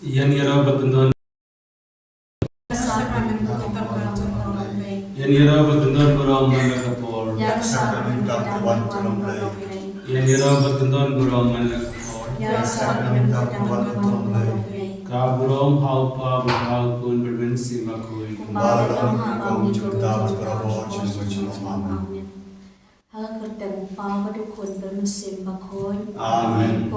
Yan yara batundon yan yara batundon buram manla kapor yan yara batundon buram manla kapor ka buram halpa bahal kun berben sima kui Amen.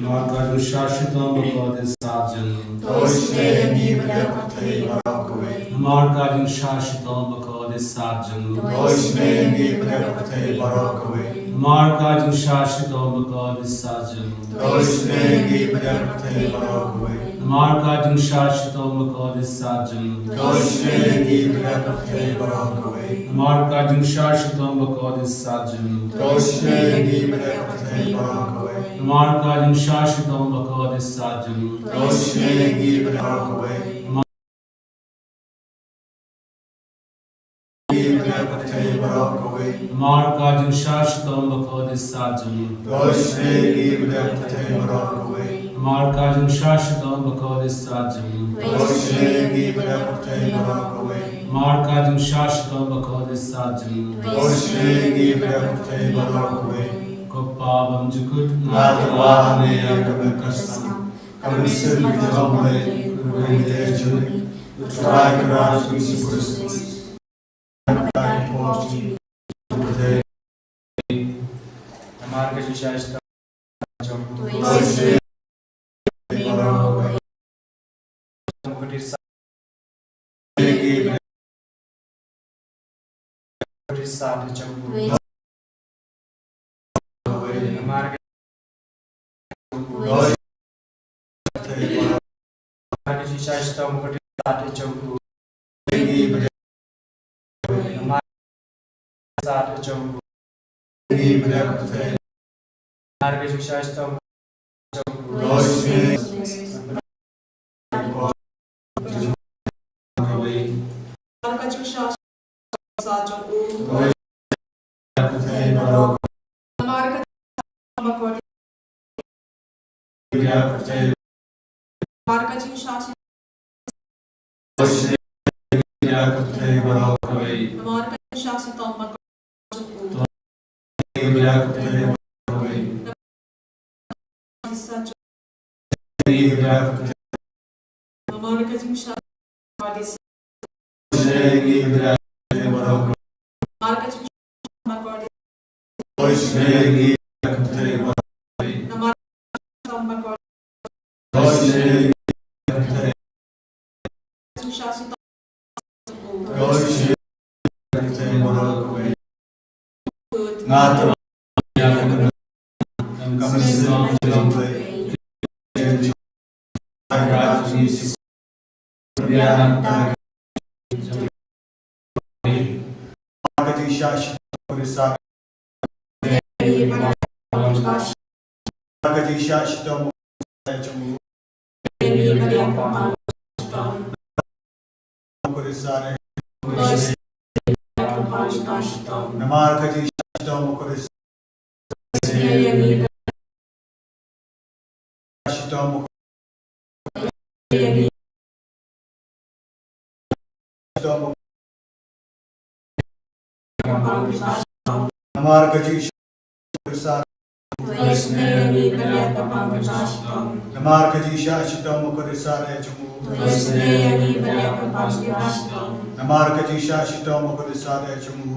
Marka şaşıtan bakade sarcan. Marka şaşıtan bakade sarcan. Marka şaşıtan bakade sarcan. Marka şaşıtan bakade sarcan. Marka şaşıtan bakade sarcan. Marka şaşıtan bakade sarcan. Marka şaşıtan bakade sarcan. Marka şaşıtan bakade sarcan. Marka şaşıtan bakade sarcan. Kopabam jukut Natawahane yang keberkesan kami sering mulai berhenti juli try keras misi Kristus dari posisi seperti हमारे विशेषता जो Gaji Shashtam Chamu Mukurisare Namar Gaji Shashtam Mukurisare Shashtam Mukurisare Namar Gaji Shashtam Namar Gaji Shashtam Mukurisare Chamu Namar Gaji Shashtam Mukurisare Chamu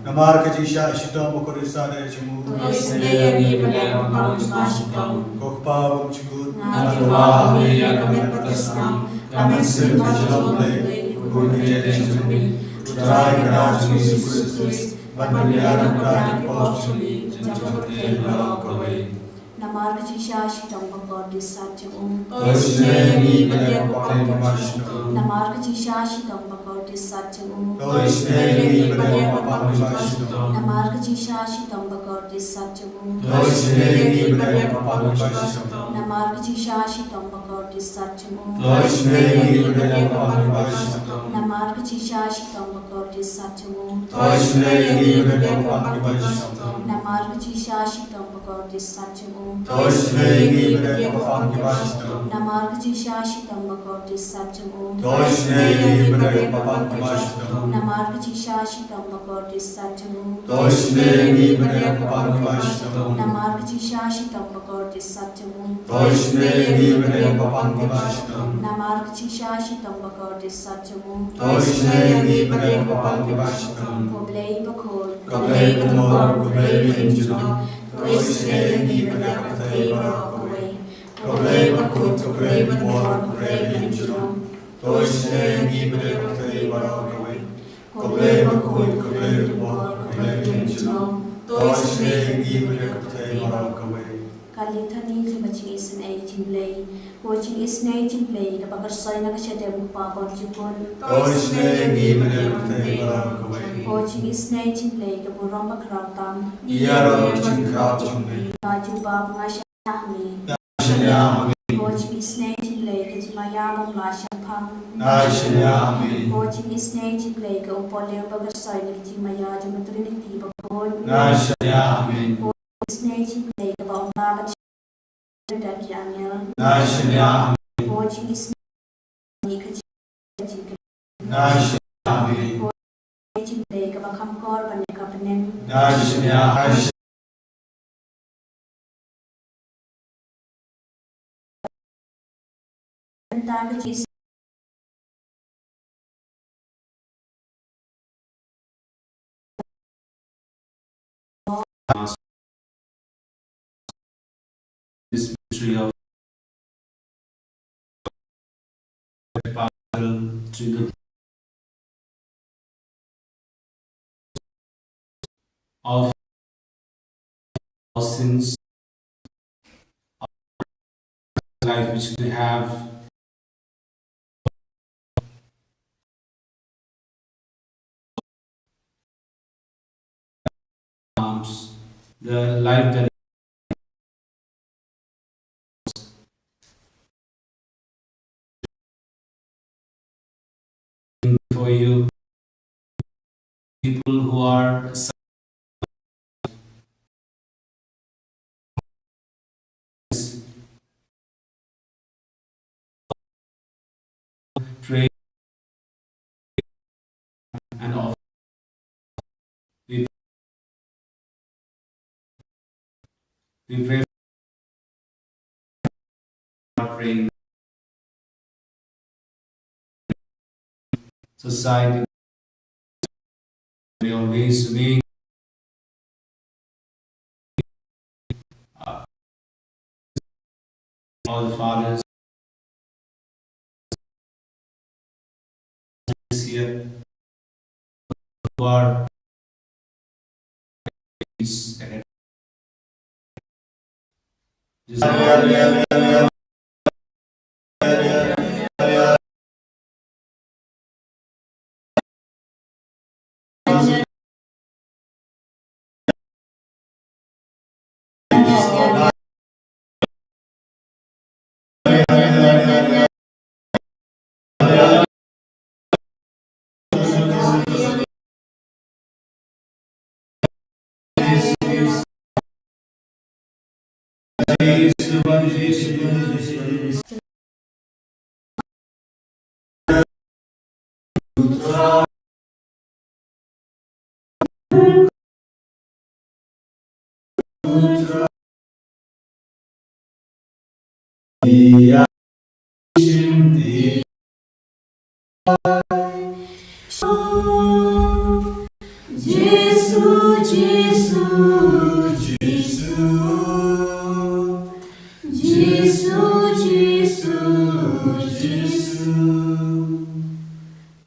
Namar Gaji Shashtam Mukurisare Chamu Kokpavam Chigut Natuvami Yakametasnam Kamesim Vajalaple Kurvijayachumi Utrai Grajami Sukuris Vanyaram Rani Pochumi Janjate Lokavai Namar Gaji Shashtam Bhagavati Satyam Toisneni Vadyapapamashtam Namar Gaji Shashtam Bhagavati Satyam Toisneni Vadyapapamashtam Namar Gaji Shashtam Bhagavati Satyam Toisneni Vadyapapamashtam Namar Gaji Shashtam Bhagavati Satyam Toisneni Vadyapapamashtam Namar Gaji Shashtam Bhagavati Satyam Toisneni Vadyapapamashtam Namar Gaji Shashtam Bhagavati Satyam Toisneni Vadyapapamashtam Namar Gaji Shashtam Bhagavati Satyam Toisneni Vadyapapamashtam Namar Gaji Shashtam Bhagavati Satyam Toisneni Vadyapapamashtam Namar Gaji Shashtam Bhagavati Satyam Toisneni Vadyapapamashtam Namar Gaji Shashtam Bhagavati Satyam Toisneni Vadyapapamashtam Koblei Bakor Koblei Bakor Koblei Injunam Toisneni Vadyapatei Barakawai Koblei Bakut Koblei Bakor Koblei Injunam Toisneni Vadyapatei Barakawai Koblei Bakut Koblei Bakor Koblei Injunam Toisneni Vadyapatei Barakawai Kalithani Jimachi is an 18 play, watching is an 18 play, the Bakasai Nakashadem Papa Jupon, Toisneni Vadyapatei Barakawai watching is an 18 play, the Buramba Kratam, Iyaro Chinkrachumi Naju Babu Nashami, Nashanyami watching is an 18 play, the Jimayama Lashampam, Nashanyami watching is an 18 play, the Upoleo Bakasai, the Jimaya, the Matrinity Bakon, Nashanyami is an 18 play, the Bamba Dakianiel, Nashanyami watching is Nashanyami Waiting play ka bakam kor panikapanin. Nashanyami Tanda is this mystery of to the of sins of life which we have the life that for you people who are pray and offer. We pray for praying society. We always make all the fathers here who are just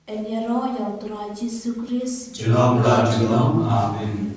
Elia royal to Jesus Christ. Shalom, God, shalom. Amen.